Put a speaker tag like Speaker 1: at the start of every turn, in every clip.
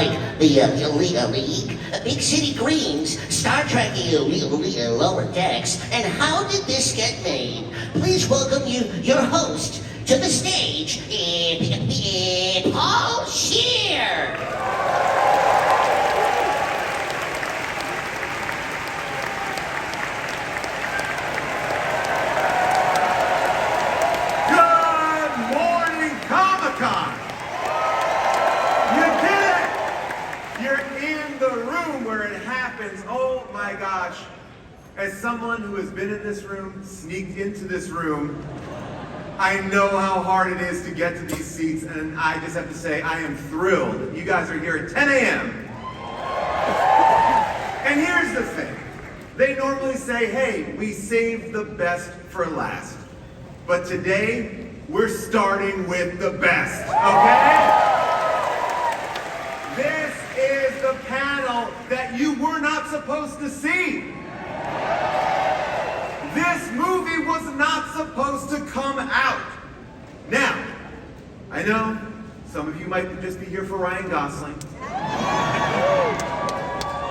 Speaker 1: The League, Big City Greens, Star Trek Lower Decks, and how did this get made? Please welcome your host to the stage, Paul Scheer.
Speaker 2: Oh my gosh. As someone who has been in this room, sneaked into this room, I know how hard it is to get to these seats, and I just have to say I am thrilled. You guys are here at 10 a.m. And here's the thing. They normally say, hey, we saved the best for last. But today, we're starting with the best, okay? This is the panel that you were not supposed to see. This movie was not supposed to come out. Now, I know some of you might just be here for Ryan Gosling.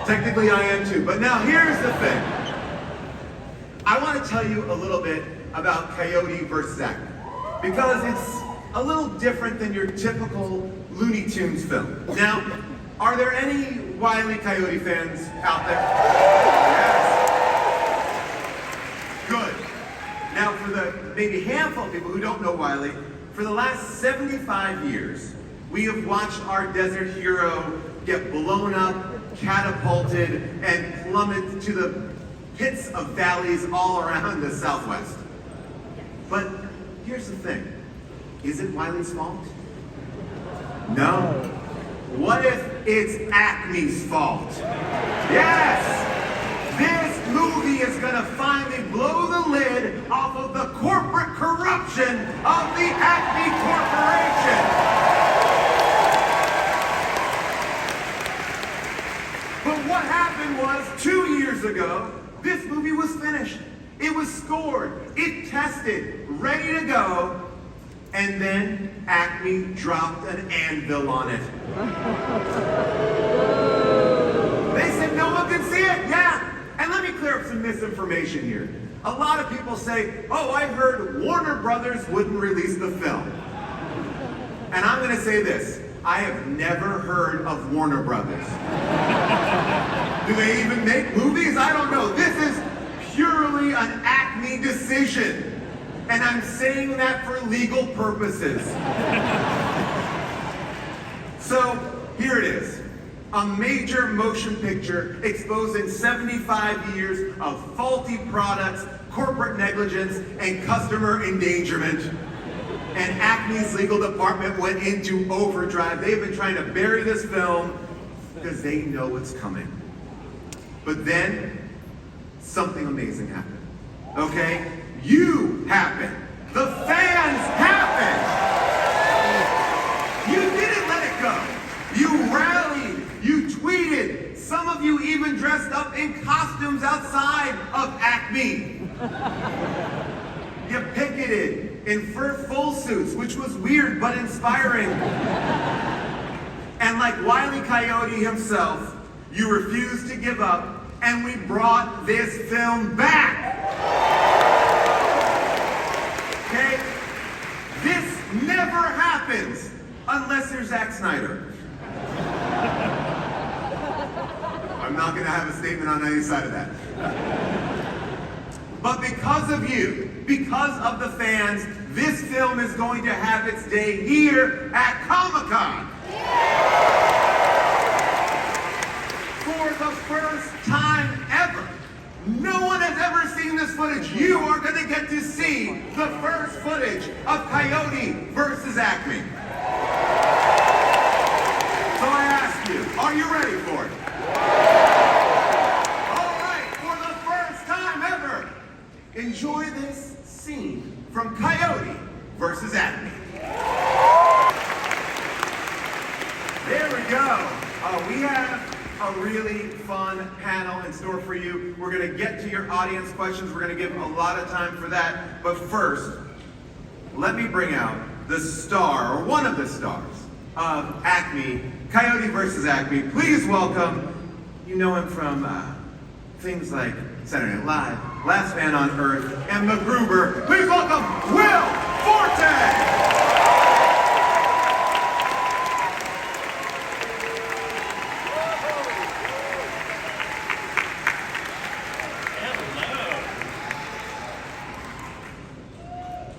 Speaker 2: Technically I am too, but now here's the thing. I want to tell you a little bit about Coyote versus Acme, because it's a little different than your typical Looney Tunes film. Now, are there any Wile E. Coyote fans out there? Yes. Good. Now, for the maybe handful of people who don't know Wile E., for the last 75 years, we have watched our desert hero get blown up, catapulted, and plummet to the pits of valleys all around the Southwest. But here's the thing. Is it Wile E.'s fault? No. What if it's Acme's fault? Yes! This movie is gonna finally blow the lid off of the corporate corruption of the Acme Corporation. But what happened was, 2 years ago, this movie was finished. It was scored, it tested, ready to go, and then Acme dropped an anvil on it. They said no one can see it, yeah. And let me clear up some misinformation here. A lot of people say, oh, I heard Warner Brothers wouldn't release the film. And I'm gonna say this, I have never heard of Warner Brothers. Do they even make movies? I don't know. This is purely an Acme decision. And I'm saying that for legal purposes. So, here it is. A major motion picture exposing 75 years of faulty products, corporate negligence, and customer endangerment. And Acme's legal department went into overdrive. They've been trying to bury this film because they know it's coming. But then, something amazing happened. Okay? You happened. The fans happened. You didn't let it go. You rallied. You tweeted. Some of you even dressed up in costumes outside of Acme. You picketed in full suits, which was weird but inspiring. And like Wile E. Coyote himself, you refused to give up, and we brought this film back. Okay? This never happens unless there's Zack Snyder. I'm not going to have a statement on either side of that. But because of you, because of the fans, this film is going to have its day here at Comic-Con. For the first time ever. No one has ever seen this footage. You are going to get to see the first footage of Coyote versus Acme. So I ask you, are you ready for it? All right, for the first time ever, enjoy this scene from Coyote versus Acme. There we go. We have a really fun panel in store for you. We're going to get to your audience questions. We're going to give a lot of time for that. But first, let me bring out the star, or one of the stars, of Acme Coyote versus Acme. Please welcome, you know him from things like Saturday Night Live, Last Man on Earth, and MacGruber. Please welcome Will Forte!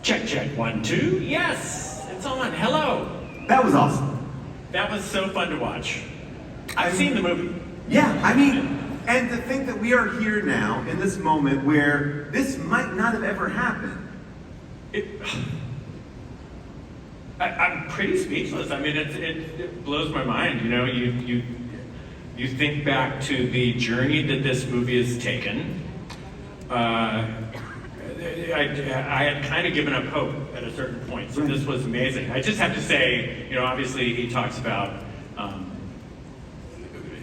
Speaker 3: Check, check, 1, 2. Yes, it's on. Hello.
Speaker 2: That was awesome.
Speaker 3: That was so fun to watch. I've seen the movie.
Speaker 2: Yeah, I mean, and to think that we are here now in this moment where this might not have ever happened.
Speaker 3: I'm pretty speechless. I mean, it blows my mind. You know, you think back to the journey that this movie has taken. I had kind of given up hope at a certain point, so this was amazing. I just have to say, you know, obviously he talks about,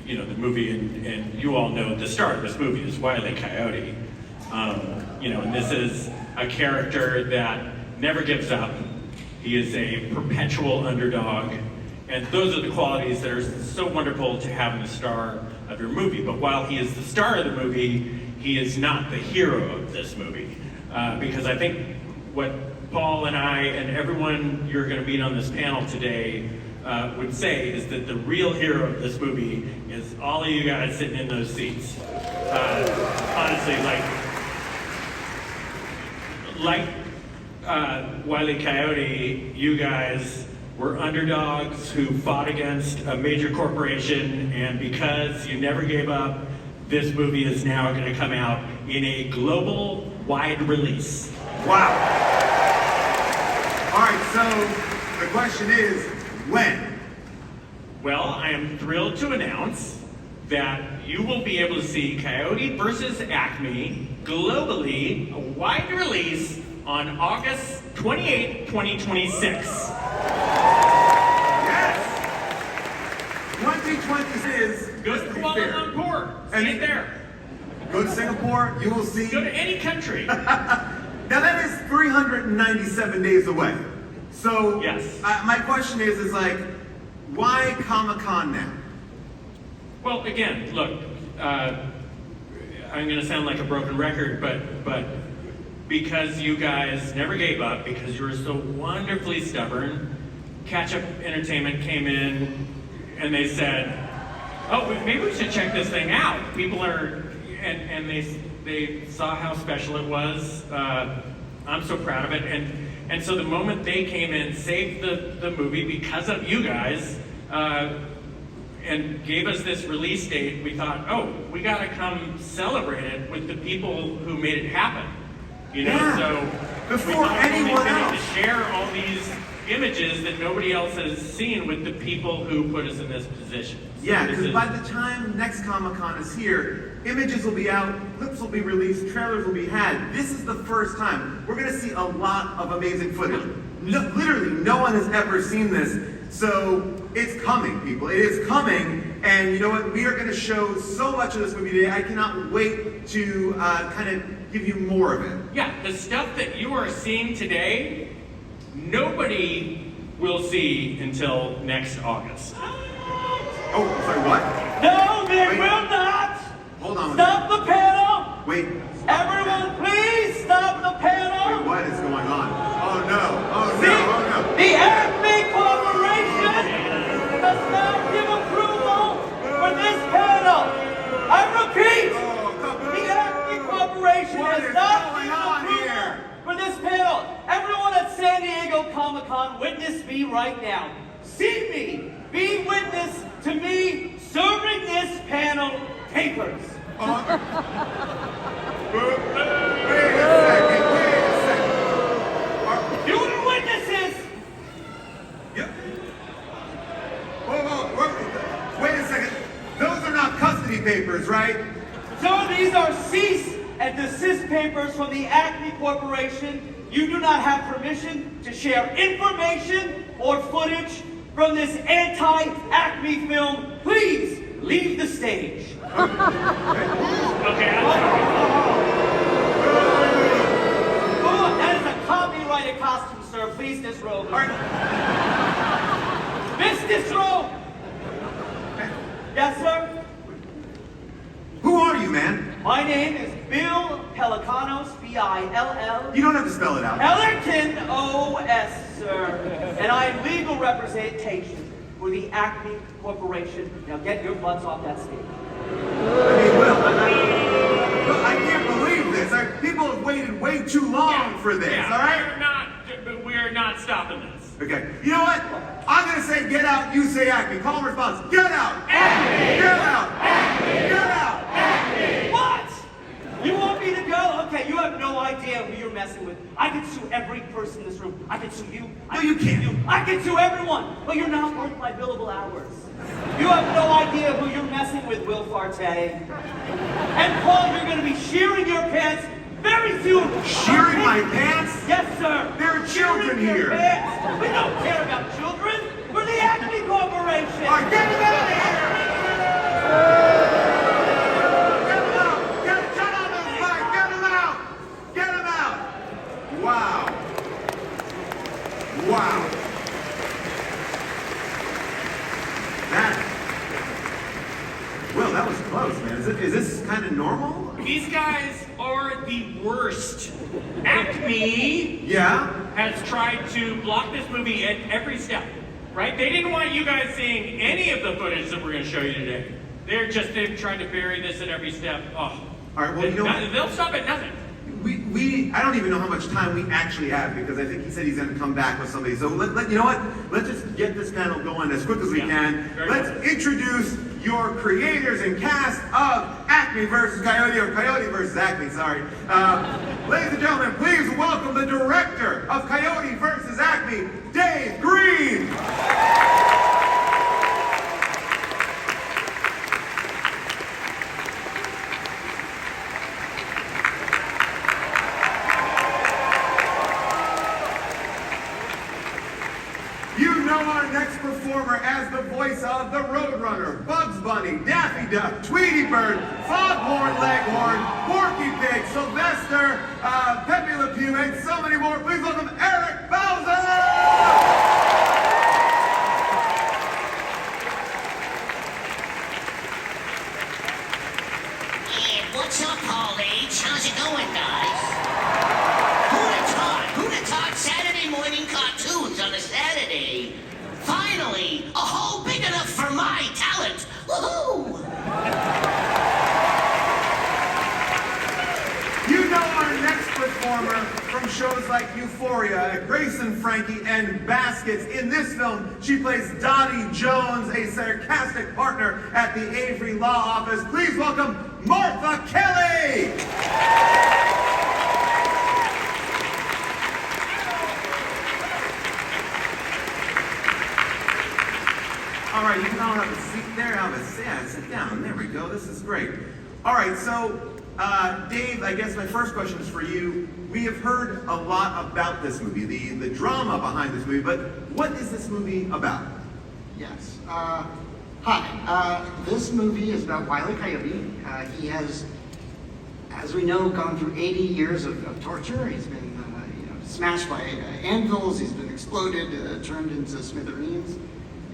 Speaker 3: you know, the movie, and you all know the star of this movie is Wile E. Coyote. You know, and this is a character that never gives up. He is a perpetual underdog, and those are the qualities that are so wonderful to have in the star of your movie. But while he is the star of the movie, he is not the hero of this movie. Because I think what Paul and I and everyone you're going to meet on this panel today would say is that the real hero of this movie is all of you guys sitting in those seats. Honestly, like Wile E. Coyote, you guys were underdogs who fought against a major corporation, and because you never gave up, this movie is now going to come out in a global wide release.
Speaker 2: Wow. All right, so the question is, when?
Speaker 3: Well, I am thrilled to announce that you will be able to see Coyote versus Acme globally, a wide release on August 28, 2026.
Speaker 2: Yes! 2026.
Speaker 3: Go to Kuala Lumpur. See it there.
Speaker 2: Go to Singapore, you will see.
Speaker 3: Go to any country.
Speaker 2: Now that is 397 days away. So
Speaker 3: yes.
Speaker 2: My question is like, why Comic-Con now?
Speaker 3: Well, again, look, I'm going to sound like a broken record, but because you guys never gave up, because you were so wonderfully stubborn, Catch Up Entertainment came in and they said, oh, maybe we should check this thing out. People are, and they saw how special it was. I'm so proud of it. And so the moment they came in, saved the movie because of you guys, and gave us this release date, we thought, oh, we got to come celebrate it with the people who made it happen. You know,
Speaker 2: yeah.
Speaker 3: So
Speaker 2: before
Speaker 3: we thought
Speaker 2: anyone
Speaker 3: we
Speaker 2: else
Speaker 3: to share all these images that nobody else has seen with the people who put us in this position. So
Speaker 2: yeah, because by the time next Comic-Con is here, images will be out, clips will be released, trailers will be had. This is the first time. We're going to see a lot of amazing footage. No, literally, no one has ever seen this. So it's coming, people. It is coming. And you know what? We are going to show so much of this movie today. I cannot wait to kind of give you more of it.
Speaker 3: Yeah, the stuff that you are seeing today, nobody will see until next August.
Speaker 2: Oh, sorry, what?
Speaker 4: No, they will not!
Speaker 2: Hold on.
Speaker 4: Stop the panel!
Speaker 2: Wait.
Speaker 4: Everyone, please stop the panel!
Speaker 2: Wait, what is going on? Oh no! Oh no!
Speaker 4: See,
Speaker 2: Oh no!
Speaker 4: the Acme Corporation does not give approval for this panel! I repeat! The Acme Corporation
Speaker 2: What
Speaker 4: has
Speaker 2: is
Speaker 4: not
Speaker 2: going
Speaker 4: given
Speaker 2: on
Speaker 4: approval
Speaker 2: here?
Speaker 4: for this panel! Everyone at San Diego Comic-Con, witness me right now. See me! Be witness to me serving this panel papers.
Speaker 2: Wait a second.
Speaker 4: You are witnesses!
Speaker 2: Yep. Whoa. Wait a second. Those are not custody papers, right?
Speaker 4: So these are cease and desist papers from the Acme Corporation. You do not have permission to share information or footage from this anti-Acme film. Please leave the stage.
Speaker 3: Okay,
Speaker 4: Oh, that is a copyrighted costume, sir. Please disrobe.
Speaker 2: All right.
Speaker 4: Miss Disrobe! Yes, sir?
Speaker 2: Who are you, man?
Speaker 4: My name is Bill Pelicanos, B-I-L-L.
Speaker 2: You don't have to spell it out.
Speaker 4: Ellerton O.S., sir. And I'm legal representation for the Acme Corporation. Now get your butts off that stage.
Speaker 2: I mean, Will, I can't believe this. People have waited way too long for this, all right?
Speaker 3: We're not stopping this.
Speaker 2: Okay. You know what? I'm going to say get out, you say Acme. Call and response. Get out! Acme! Get out! Acme! Get out!
Speaker 4: Acme! What? You want me to go? Okay, you have no idea who you're messing with. I could sue every person in this room. I could sue you.
Speaker 2: No, you can't.
Speaker 4: I could sue everyone. But you're not worth my billable hours. You have no idea who you're messing with, Will Farte. And Paul, you're going to be shearing your pants very soon.
Speaker 2: Shearing my pants?
Speaker 4: Yes, sir.
Speaker 2: There are children
Speaker 4: Shearing your
Speaker 2: here.
Speaker 4: pants. We don't care about children. We're the Acme Corporation.
Speaker 2: All right, get them out of here! Get them out! Get on those bikes! Get them out! Get them out! Wow. Wow. Well, that was close, man. Is this kind of normal?
Speaker 3: These guys are the worst. Acme
Speaker 2: Yeah?
Speaker 3: has tried to block this movie at every step, right? They didn't want you guys seeing any of the footage that we're going to show you today. They've tried to bury this at every step. Oh,
Speaker 2: All right, well, you know what?
Speaker 3: they'll stop at nothing.
Speaker 2: I don't even know how much time we actually have because I think he said he's going to come back with somebody. So you know what? Let's just get this panel going as quick as we can.
Speaker 3: Very
Speaker 2: Let's
Speaker 3: well.
Speaker 2: introduce your creators and cast of Acme versus Coyote, or Coyote versus Acme, sorry. Ladies and gentlemen, please welcome the director of Coyote versus Acme, Dave Green. You know our next performer as the voice of the Roadrunner, Bugs Bunny, Daffy Duck, Tweety Bird, Foghorn Leghorn, Porky Pig, Sylvester, Pepe Le Pew, and so many more. Please welcome Eric Bowser!
Speaker 1: And what's up, Paul H? How's it going, guys? Who'd have thought Saturday morning cartoons on a Saturday? Finally, a hole big enough for my talent. Woohoo!
Speaker 2: You know our next performer from shows like Euphoria, Grace and Frankie, and Baskets. In this film, she plays Dottie Jones, a sarcastic partner at the Avery Law Office. Please welcome Martha Kelly! All right, you can all have a seat there. Sit down. There we go. This is great. All right, so Dave, I guess my first question is for you. We have heard a lot about this movie, the drama behind this movie, but what is this movie about?
Speaker 5: Yes. Hi. This movie is about Wile E. Coyote. He has, as we know, gone through 80 years of torture. He's been smashed by anvils. He's been exploded, turned into smithereens.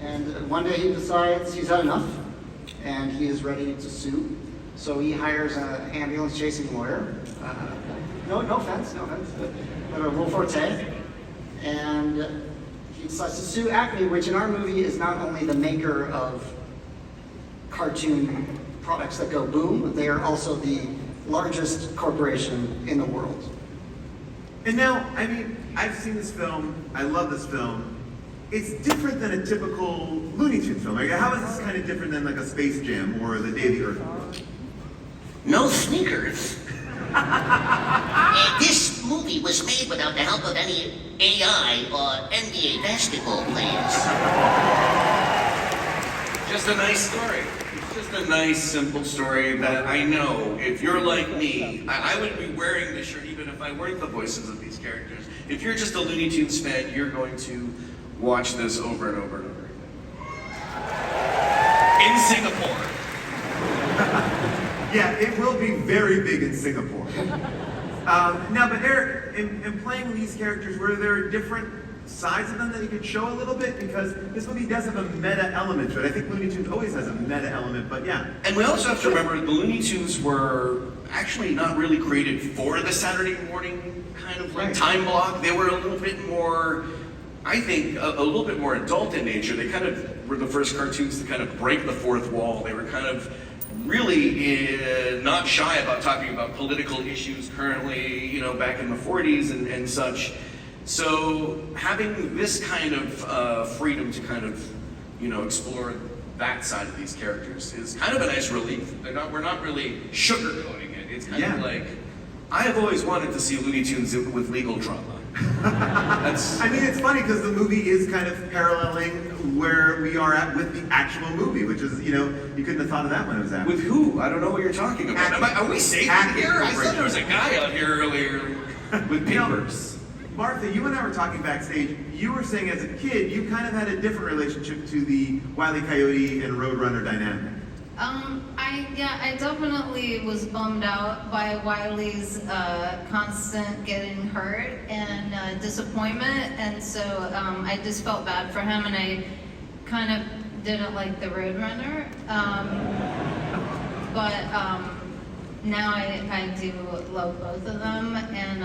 Speaker 5: And one day he decides he's had enough, and he is ready to sue. So he hires an ambulance-chasing lawyer. No offense, but a Will Forte. And he decides to sue Acme, which in our movie is not only the maker of cartoon products that go boom, they are also the largest corporation in the world.
Speaker 2: And now, I mean, I've seen this film. I love this film. It's different than a typical Looney Tunes film. Like, how is this kind of different than like a Space Jam or The Day the Earth Grew?
Speaker 1: No sneakers. This movie was made without the help of any AI or NBA basketball players.
Speaker 6: Just a nice story. It's just a nice, simple story that I know if you're like me, I would be wearing this shirt even if I weren't the voices of these characters. If you're just a Looney Tunes fan, you're going to watch this over and over and over again. In Singapore.
Speaker 2: Yeah, it will be very big in Singapore. Now, but Eric, in playing these characters, were there different sides of them that you could show a little bit? Because this movie does have a meta element to it. I think Looney Tunes always has a meta element, but yeah.
Speaker 6: And we also have to remember the Looney Tunes were actually not really created for the Saturday morning kind of like time block. They were a little bit more, I think, a little bit more adult in nature. They kind of were the first cartoons to kind of break the fourth wall. They were kind of really not shy about talking about political issues currently, you know, back in the 40s and such. So having this kind of freedom to kind of, you know, explore that side of these characters is kind of a nice relief. We're not really sugarcoating it. It's kind of like, I have always wanted to see Looney Tunes with legal drama.
Speaker 2: I mean, it's funny because the movie is kind of paralleling where we are at with the actual movie, which is, you know, you couldn't have thought of that when it was happening.
Speaker 6: With who? I don't know what you're talking about. Are we safe in here? I thought there was a guy out here earlier with papers.
Speaker 2: Martha, you and I were talking backstage. You were saying as a kid, you kind of had a different relationship to the Wile E. Coyote and Roadrunner dynamic.
Speaker 7: I definitely was bummed out by Wiley's constant getting hurt and disappointment, and so I just felt bad for him, and I kind of didn't like the Roadrunner. But now I do love both of them, and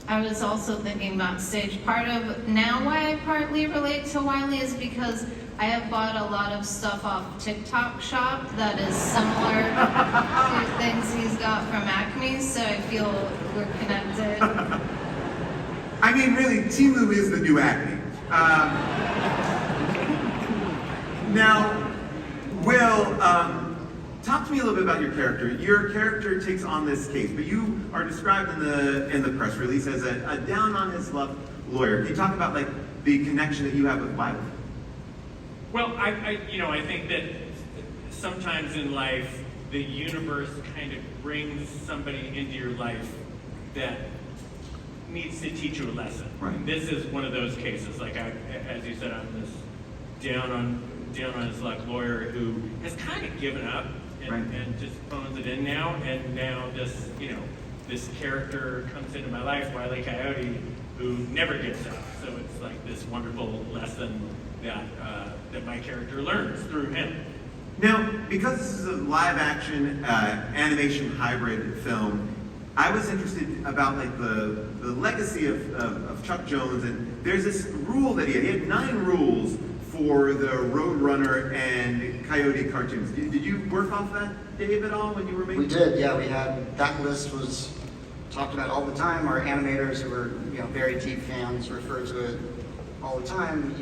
Speaker 7: I was also thinking backstage, part of now why I partly relate to Wiley is because I have bought a lot of stuff off TikTok Shop that is similar to things he's got from Acme, so I feel we're connected.
Speaker 2: I mean, really, Timu is the new Acme. Now, Will, talk to me a little bit about your character. Your character takes on this case, but you are described in the press release as a down on his luck lawyer. Can you talk about like the connection that you have with Wiley?
Speaker 3: Well, I think that sometimes in life, the universe kind of brings somebody into your life that needs to teach you a lesson.
Speaker 2: Right.
Speaker 3: This is one of those cases. Like as you said, I'm this down on his luck lawyer who has kind of given up and just phones it in now. And now this character comes into my life, Wile E. Coyote, who never gives up. So it's like this wonderful lesson that my character learns through him.
Speaker 2: Now, because this is a live-action animation hybrid film, I was interested about like the legacy of Chuck Jones, and there's this rule that he had 9 rules for the Roadrunner and Coyote cartoons. Did you work off that, Dave, at all when you were making?
Speaker 5: We did, yeah. We had that list was talked about all the time. Our animators who were very deep fans refer to it all the time.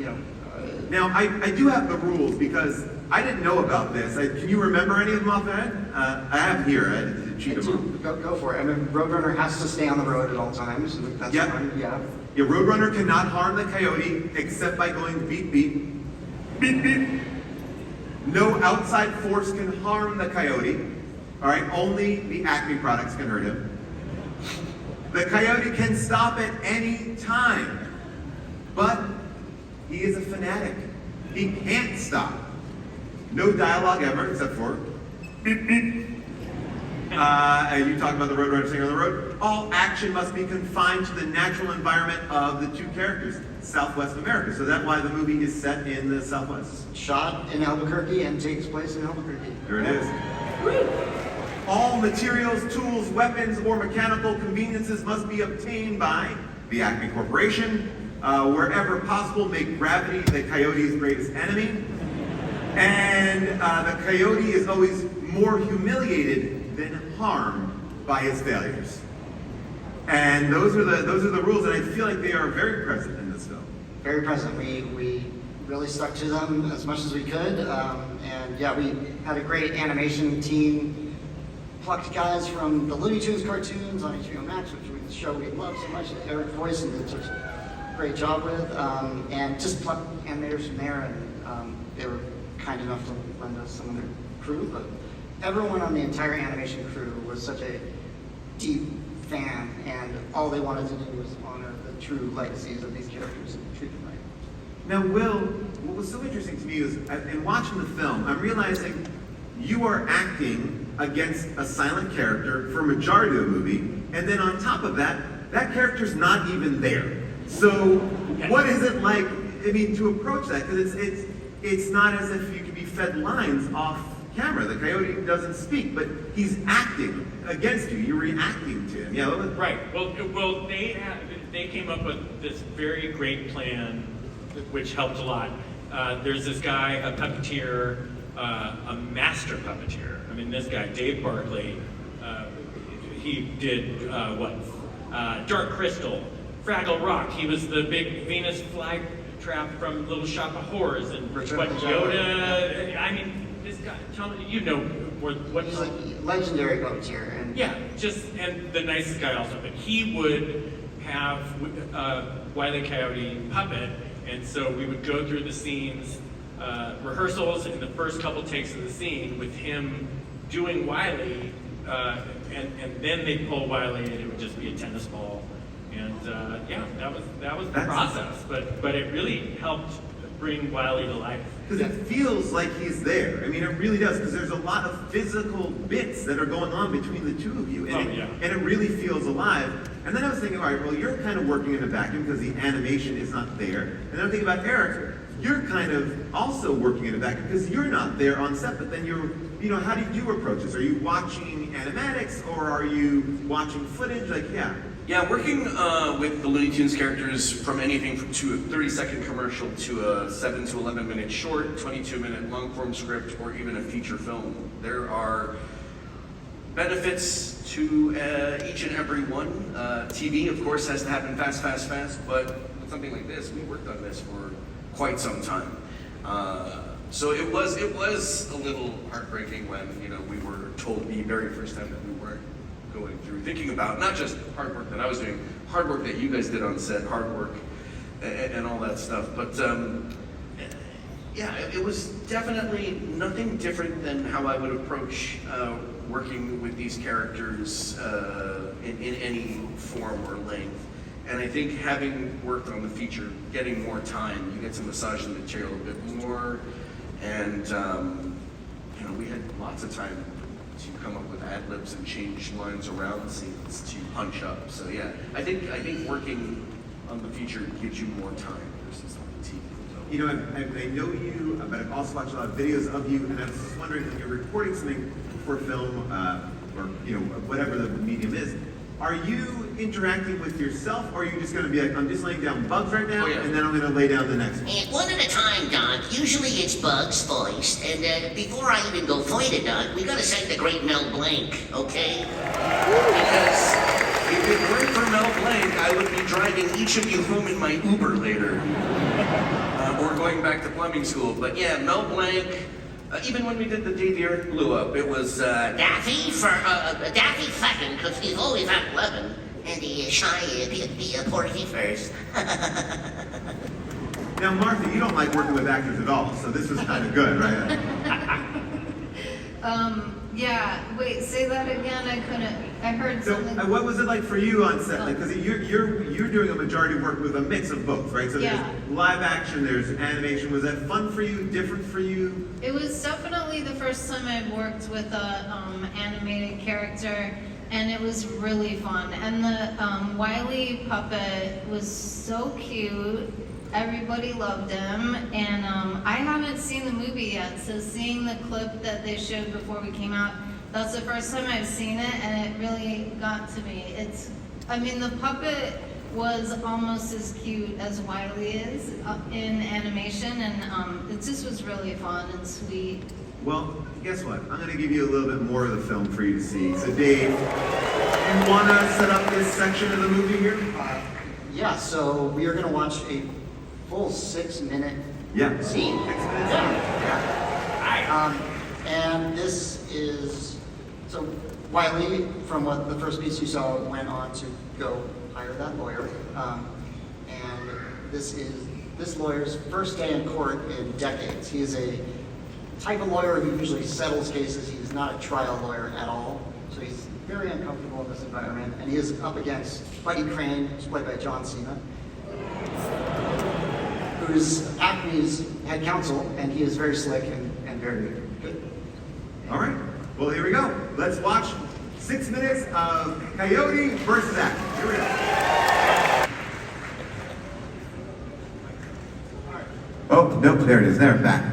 Speaker 2: Now, I do have the rules because I didn't know about this. Can you remember any of them offhand? I have here. I had to cheat them.
Speaker 5: Go for it. I mean, Roadrunner has to stay on the road at all times. That's one. Yeah.
Speaker 2: Yeah, Roadrunner cannot harm the Coyote except by going beep beep. Beep beep. No outside force can harm the Coyote. All right, only the Acme products can hurt him. The Coyote can stop at any time, but he is a fanatic. He can't stop. No dialogue ever, except for beep beep. You talk about the Roadrunner staying on the road. All action must be confined to the natural environment of the 2 characters, Southwest America. So that's why the movie is set in the Southwest.
Speaker 5: Shot in Albuquerque and takes place in Albuquerque.
Speaker 2: There it is. All materials, tools, weapons, or mechanical conveniences must be obtained by the Acme Corporation. Wherever possible, make gravity the Coyote's greatest enemy. And the Coyote is always more humiliated than harmed by his failures. And those are the rules, and I feel like they are very present in this film.
Speaker 5: Very present. We really stuck to them as much as we could, and yeah, we had a great animation team. Plucked guys from the Looney Tunes cartoons on HBO Max, which was the show we love so much. Eric Voice and did such a great job with, and just plucked animators from there, and they were kind enough to lend us some of their crew, but everyone on the entire animation crew was such a deep fan, and all they wanted to do was honor the true legacies of these characters and treat them right.
Speaker 2: Now, Will, what was so interesting to me is, in watching the film, I'm realizing you are acting against a silent character for a majority of the movie, and then on top of that, that character's not even there. So what is it like, I mean, to approach that? Because it's not as if you can be fed lines off camera. The Coyote doesn't speak, but he's acting against you. You're reacting to him. Yeah.
Speaker 3: Right. Well, they came up with this very great plan, which helped a lot. There's this guy, a puppeteer, a master puppeteer. I mean, this guy, Dave Barkley, he did Dark Crystal, Fraggle Rock. He was the big Venus flytrap from Little Shop of Horrors, and Yoda. I mean, this guy. Tell me, you know what?
Speaker 5: He's a legendary puppeteer, and
Speaker 3: Yeah, and the nicest guy also. But he would have Wile E. Coyote puppet, and so we would go through the scenes, rehearsals in the first couple takes of the scene with him doing Wiley, and then they'd pull Wiley and it would just be a tennis ball. And that was the process. But it really helped bring Wiley to life.
Speaker 2: Because it feels like he's there. I mean, it really does, because there's a lot of physical bits that are going on between the two of you. And, and it really feels alive. And then I was thinking, all right, well, you're kind of working in a vacuum because the animation is not there. And then I'm thinking about Eric. You're kind of also working in a vacuum because you're not there on set, but then how do you approach this? Are you watching animatics or are you watching footage?
Speaker 6: Yeah, working with the Looney Tunes characters from anything to a 30-second commercial to a 7 to 11-minute short, 22-minute long-form script, or even a feature film. There are benefits to each and every one. TV, of course, has to happen fast, but with something like this, we worked on this for quite some time. So it was a little heartbreaking when we were told the very first time that we weren't going through, thinking about not just hard work that I was doing, hard work that you guys did on set, hard work and all that stuff. But it was definitely nothing different than how I would approach working with these characters in any form or length. And I think having worked on the feature, getting more time, you get to massage the material a bit more, and we had lots of time to come up with ad libs and change lines around scenes to punch up. So yeah, I think working on the feature gives you more time versus on the TV.
Speaker 2: I know you, but I've also watched a lot of videos of you, and I was just wondering, when you're recording something for film, or whatever the medium is, are you interacting with yourself, or are you just going to be like, I'm just laying down Bugs right now, and then I'm going to lay down the next one?
Speaker 1: And one at a time, Doc. Usually it's Bugs voiced, and before I even go find a Doc, we gotta thank the great Mel Blanc, okay?
Speaker 6: Because if it weren't for Mel Blanc, I would be driving each of you home in my Uber later, or going back to plumbing school. But yeah, Mel Blanc. Even when we did The Day the Earth Blew Up, it was
Speaker 1: Daffy for Daffy second, because he's always at 11, and the shy Porky first.
Speaker 2: Now, Martha, you don't like working with actors at all, so this was kind of good, right?
Speaker 7: Yeah, wait, say that again. I heard
Speaker 2: So,
Speaker 7: something.
Speaker 2: what was it like for you on set? Because you're doing a majority of work with a mix of both, right? So
Speaker 7: Yeah.
Speaker 2: there's live action, there's animation. Was that fun for you? Different for you?
Speaker 7: It was definitely the first time I'd worked with a animated character, and it was really fun. And the Wiley puppet was so cute. Everybody loved him, and I haven't seen the movie yet, so seeing the clip that they showed before we came out, that's the first time I've seen it, and it really got to me. The puppet was almost as cute as Wiley is in animation, and it just was really fun and sweet.
Speaker 2: Well, guess what? I'm going to give you a little bit more of the film for you to see. So, Dave, you want to set up this section of the movie here?
Speaker 5: yeah, so we are going to watch a full 6-minute
Speaker 2: Yeah.
Speaker 5: scene.
Speaker 2: 6 minutes.
Speaker 5: And this is, so Wiley, from what the first piece you saw, went on to go hire that lawyer. And this is this lawyer's first day in court in decades. He is a type of lawyer who usually settles cases. He's not a trial lawyer at all. So he's very uncomfortable in this environment. And he is up against Buddy Crane, who's played by John Cena, who's Acme's head counsel, and he is very slick and very good.
Speaker 2: All right. Well, here we go. Let's watch 6 minutes of Coyote versus Acme. Here we go. nope, there it is. There, back.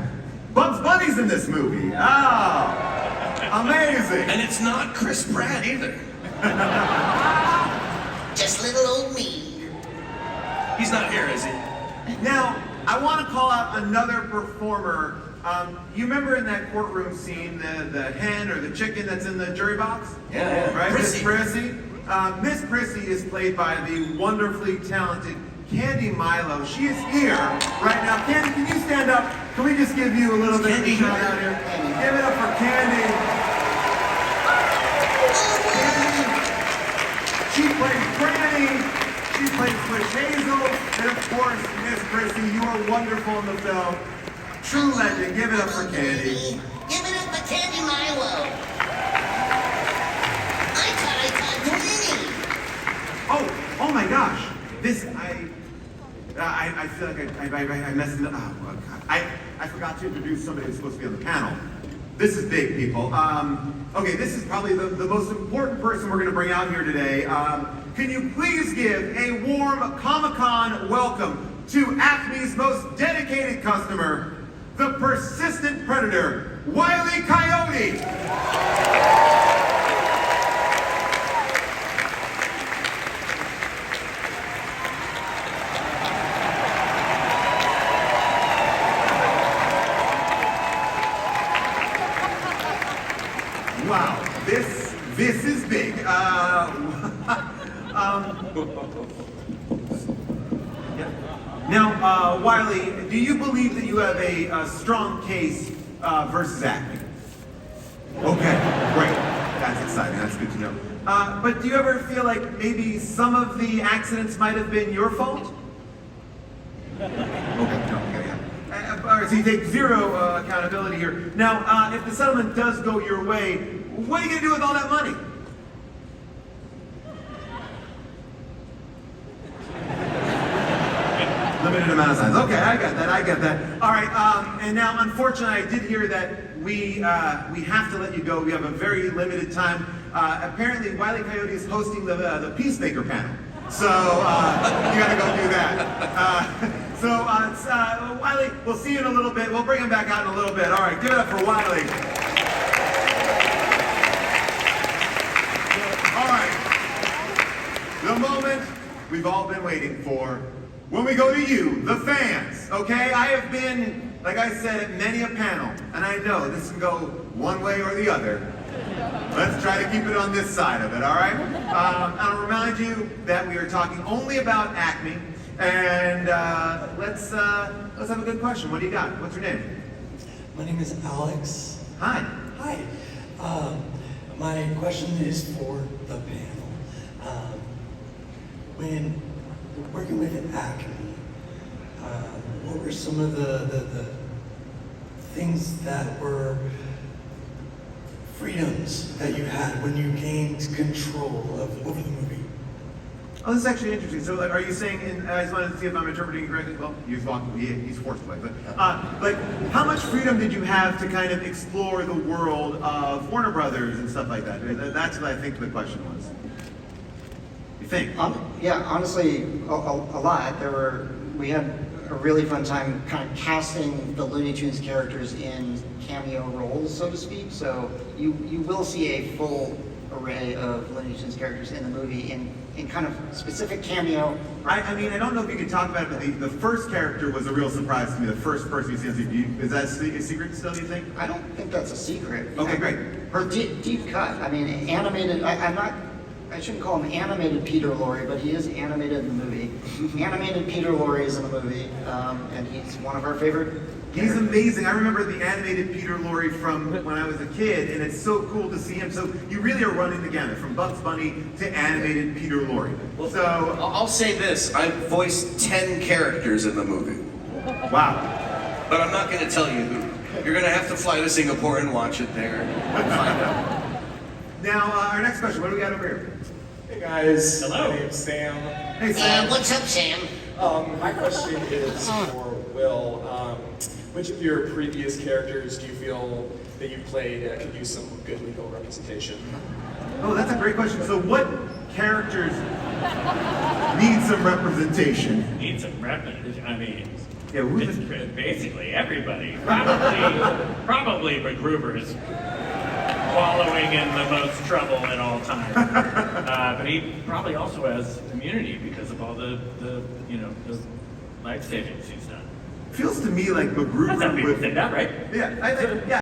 Speaker 2: Bugs Bunny's in this movie. Oh, amazing.
Speaker 6: And it's not Chris Pratt either.
Speaker 1: Just little old me.
Speaker 6: He's not here, is he?
Speaker 2: Now, I want to call out another performer. You remember in that courtroom scene, the hen or the chicken that's in the jury box?
Speaker 6: Yeah.
Speaker 2: Right, Miss
Speaker 6: Prissy.
Speaker 2: Prissy? Miss Prissy is played by the wonderfully talented Candy Milo. She is here right now. Candy, can you stand up? Can we just give you a little bit of a shout out here? Give it up for Candy. Candy. She plays Franny. She plays Witch Hazel. And of course, Miss Prissy, you are wonderful in the film. True legend. Give it up for Candy.
Speaker 1: Give it up for Candy Milo. I thought Winnie.
Speaker 2: Oh my gosh. This, I feel like I messed it up. Oh, God. I forgot to introduce somebody who's supposed to be on the panel. This is big, people. Okay, this is probably the most important person we're going to bring out here today. Can you please give a warm Comic-Con welcome to Acme's most dedicated customer, the persistent predator, Wile E. Coyote. Wow, this is big. Now, Wiley, do you believe that you have a strong case versus Acme? Okay, great. That's exciting. That's good to know. But do you ever feel like maybe some of the accidents might have been your fault? Okay, no, okay, yeah. All right, so you take zero accountability here. Now, if the settlement does go your way, what are you going to do with all that money? Limited amount of size. Okay, I got that. All right, and now, unfortunately, I did hear that we have to let you go. We have a very limited time. Apparently, Wile E. Coyote is hosting the Peacemaker panel. So, you gotta go do that. Wiley, we'll see you in a little bit. We'll bring him back out in a little bit. All right, give it up for Wiley. All right, the moment we've all been waiting for, when we go to you, the fans, okay? I have been, like I said, at many a panel, and I know this can go one way or the other. Let's try to keep it on this side of it, all right? I'll remind you that we are talking only about Acme, and let's have a good question. What do you got? What's your name?
Speaker 8: My name is Alex.
Speaker 2: Hi.
Speaker 8: Hi. My question is for the panel. When working with Acme, what were some of the things that were freedoms that you had when you gained control over the movie?
Speaker 2: Oh, this is actually interesting. So, like, are you saying? I just wanted to see if I'm interpreting it correctly. Well, he's forced away. But like, how much freedom did you have to kind of explore the world of Warner Brothers and stuff like that? That's what I think the question was. You think?
Speaker 5: Yeah, honestly, a lot. We had a really fun time kind of casting the Looney Tunes characters in cameo roles, so to speak. So you will see a full array of Looney Tunes characters in the movie in kind of specific cameo.
Speaker 2: I mean, I don't know if you could talk about it, but the first character was a real surprise to me. The first person you see on TV. Is that a secret still, do you think?
Speaker 5: I don't think that's a secret.
Speaker 2: Okay, great. Perfect.
Speaker 5: Deep cut. I mean, animated. I shouldn't call him animated Peter Lorre, but he is animated in the movie. Animated Peter Lorre is in the movie, and he's one of our favorite.
Speaker 2: He's amazing. I remember the animated Peter Lorre from when I was a kid, and it's so cool to see him. So you really are running the gamut from Bugs Bunny to animated Peter Lorre.
Speaker 6: Well,
Speaker 2: So,
Speaker 6: I'll say this: I voiced 10 characters in the movie,
Speaker 2: wow.
Speaker 6: but I'm not going to tell you who. You're going to have to fly to Singapore and watch it there and find out.
Speaker 2: Now, our next question. What do we got over here?
Speaker 9: Hey guys,
Speaker 3: Hello.
Speaker 9: my name's Sam.
Speaker 2: Hey, Sam.
Speaker 1: What's up, Sam?
Speaker 9: My question is for Will. Which of your previous characters do you feel that you played could use some good legal representation?
Speaker 2: Oh, that's a great question. So what characters need some representation?
Speaker 3: Need some representation. I mean,
Speaker 2: Yeah, who's
Speaker 3: It's
Speaker 2: the...
Speaker 3: basically everybody. Probably MacGruber's wallowing in the most trouble at all times. But he probably also has immunity because of all the life savings he's done.
Speaker 2: Feels to me like MacGruber
Speaker 3: That's how people
Speaker 2: would...
Speaker 3: say that, right?
Speaker 2: Yeah,